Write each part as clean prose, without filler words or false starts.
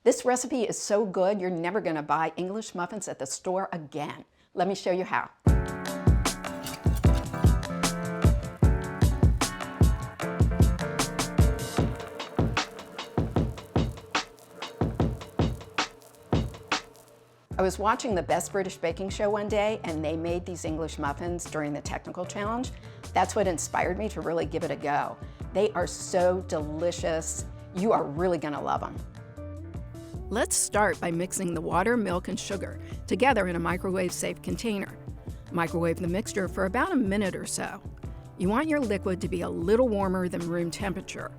This recipe is so good, you're never going to buy English muffins at the store again. Let me show you how. I was watching the Best British Baking Show one day, and they made these English muffins during the technical challenge. That's what inspired me to really give it a go. They are so delicious. You are really going to love them. Let's start by mixing the water, milk, and sugar together in a microwave-safe container. Microwave the mixture for about a minute or so. You want your liquid to be a little warmer than room temperature.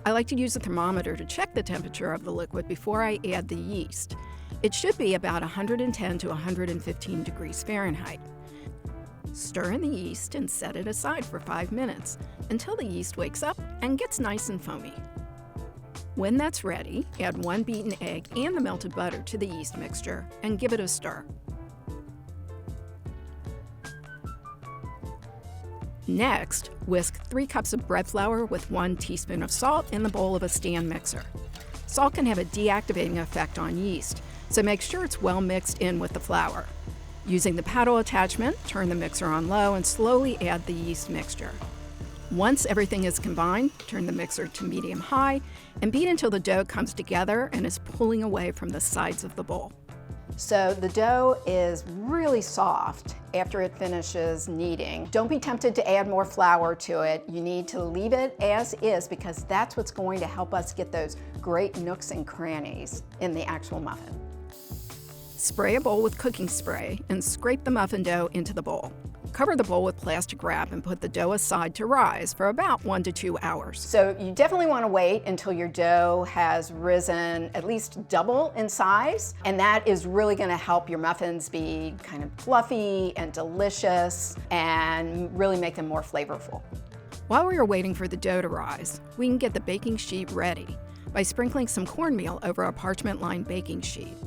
I like to use a thermometer to check the temperature of the liquid before I add the yeast. It should be about 110 to 115 degrees Fahrenheit. Stir in the yeast and set it aside for 5 minutes until the yeast wakes up and gets nice and foamy. When that's ready, add 1 beaten egg and the melted butter to the yeast mixture and give it a stir. Next, whisk 3 cups of bread flour with 1 teaspoon of salt in the bowl of a stand mixer. Salt can have a deactivating effect on yeast, so make sure it's well mixed in with the flour. Using the paddle attachment, turn the mixer on low and slowly add the yeast mixture. Once everything is combined, turn the mixer to medium-high and beat until the dough comes together and is pulling away from the sides of the bowl. So the dough is really soft after it finishes kneading. Don't be tempted to add more flour to it. You need to leave it as is because that's what's going to help us get those great nooks and crannies in the actual muffin. Spray a bowl with cooking spray and scrape the muffin dough into the bowl. Cover the bowl with plastic wrap and put the dough aside to rise for about 1 to 2 hours. So you definitely want to wait until your dough has risen at least double in size, and that is really going to help your muffins be kind of fluffy and delicious and really make them more flavorful. While we are waiting for the dough to rise, we can get the baking sheet ready by sprinkling some cornmeal over a parchment-lined baking sheet.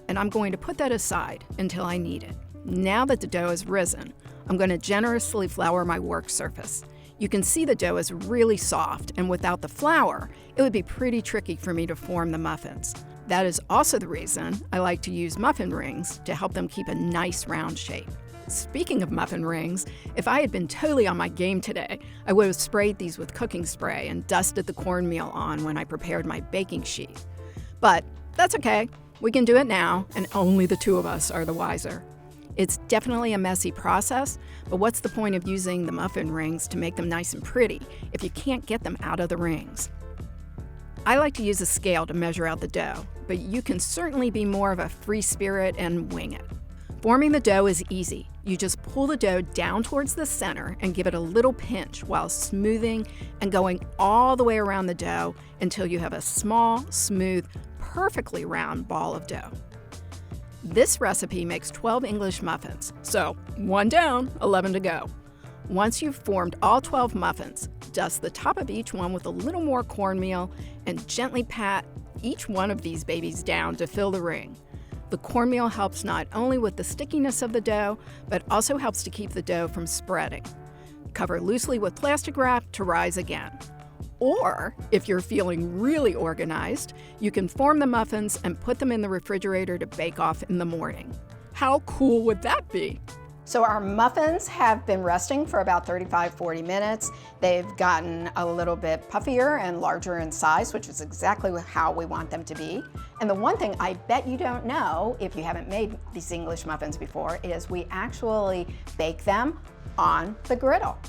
And I'm going to put that aside until I need it. Now that the dough has risen, I'm going to generously flour my work surface. You can see the dough is really soft, and without the flour, it would be pretty tricky for me to form the muffins. That is also the reason I like to use muffin rings to help them keep a nice round shape. Speaking of muffin rings, if I had been totally on my game today, I would have sprayed these with cooking spray and dusted the cornmeal on when I prepared my baking sheet. But that's okay. We can do it now, and only the 2 of us are the wiser. It's definitely a messy process, but what's the point of using the muffin rings to make them nice and pretty if you can't get them out of the rings? I like to use a scale to measure out the dough, but you can certainly be more of a free spirit and wing it. Forming the dough is easy. You just pull the dough down towards the center and give it a little pinch while smoothing and going all the way around the dough until you have a small, smooth, perfectly round ball of dough. This recipe makes 12 English muffins, so 1 down, 11 to go. Once you've formed all 12 muffins, dust the top of each one with a little more cornmeal and gently pat each one of these babies down to fill the ring. The cornmeal helps not only with the stickiness of the dough, but also helps to keep the dough from spreading. Cover loosely with plastic wrap to rise again. Or, if you're feeling really organized, you can form the muffins and put them in the refrigerator to bake off in the morning. How cool would that be? So our muffins have been resting for about 35-40 minutes. They've gotten a little bit puffier and larger in size, which is exactly how we want them to be. And the one thing I bet you don't know, if you haven't made these English muffins before, is we actually bake them on the griddle.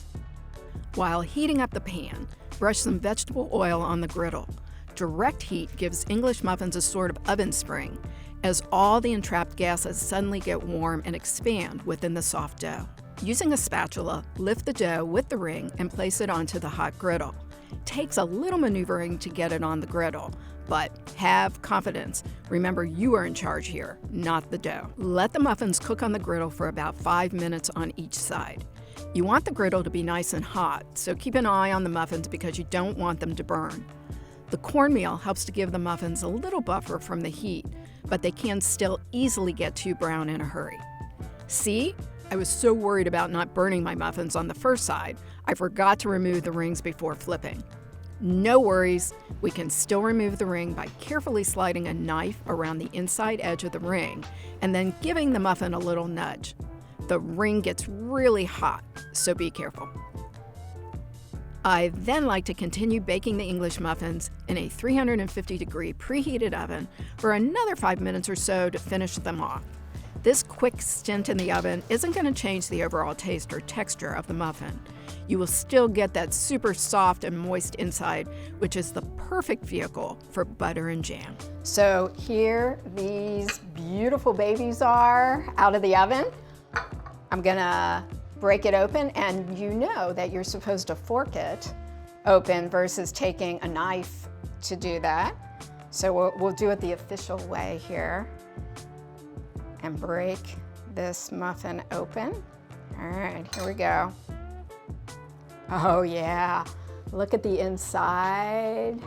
While heating up the pan, brush some vegetable oil on the griddle. Direct heat gives English muffins a sort of oven spring, as all the entrapped gases suddenly get warm and expand within the soft dough. Using a spatula, lift the dough with the ring and place it onto the hot griddle. It takes a little maneuvering to get it on the griddle, but have confidence. Remember, you are in charge here, not the dough. Let the muffins cook on the griddle for about 5 minutes on each side. You want the griddle to be nice and hot, so keep an eye on the muffins because you don't want them to burn. The cornmeal helps to give the muffins a little buffer from the heat, but they can still easily get too brown in a hurry. See? I was so worried about not burning my muffins on the first side, I forgot to remove the rings before flipping. No worries, we can still remove the ring by carefully sliding a knife around the inside edge of the ring and then giving the muffin a little nudge. The ring gets really hot, so be careful. I then like to continue baking the English muffins in a 350-degree preheated oven for another 5 minutes or so to finish them off. This quick stint in the oven isn't going to change the overall taste or texture of the muffin. You will still get that super soft and moist inside, which is the perfect vehicle for butter and jam. So here these beautiful babies are out of the oven. I'm gonna break it open, and you know that you're supposed to fork it open versus taking a knife to do that. So we'll do it the official way here and break this muffin open. All right, here we go. Oh yeah, look at the inside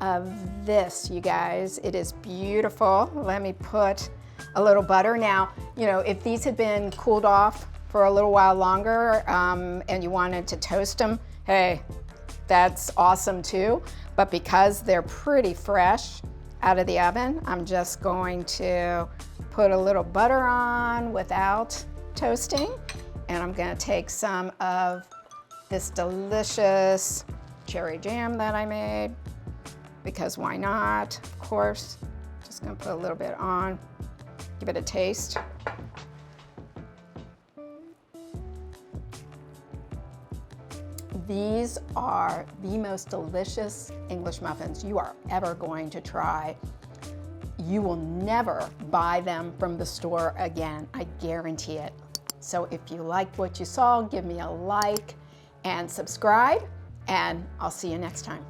of this, you guys. It is beautiful. Let me put a little butter. Now, you know, if these had been cooled off for a little while longer and you wanted to toast them, hey, that's awesome too. But because they're pretty fresh out of the oven, I'm just going to put a little butter on without toasting. And I'm gonna take some of this delicious cherry jam that I made, because why not, of course. Just gonna put a little bit on, give it a taste. These are the most delicious English muffins you are ever going to try. You will never buy them from the store again, I guarantee it. So if you liked what you saw, give me a like and subscribe, and I'll see you next time.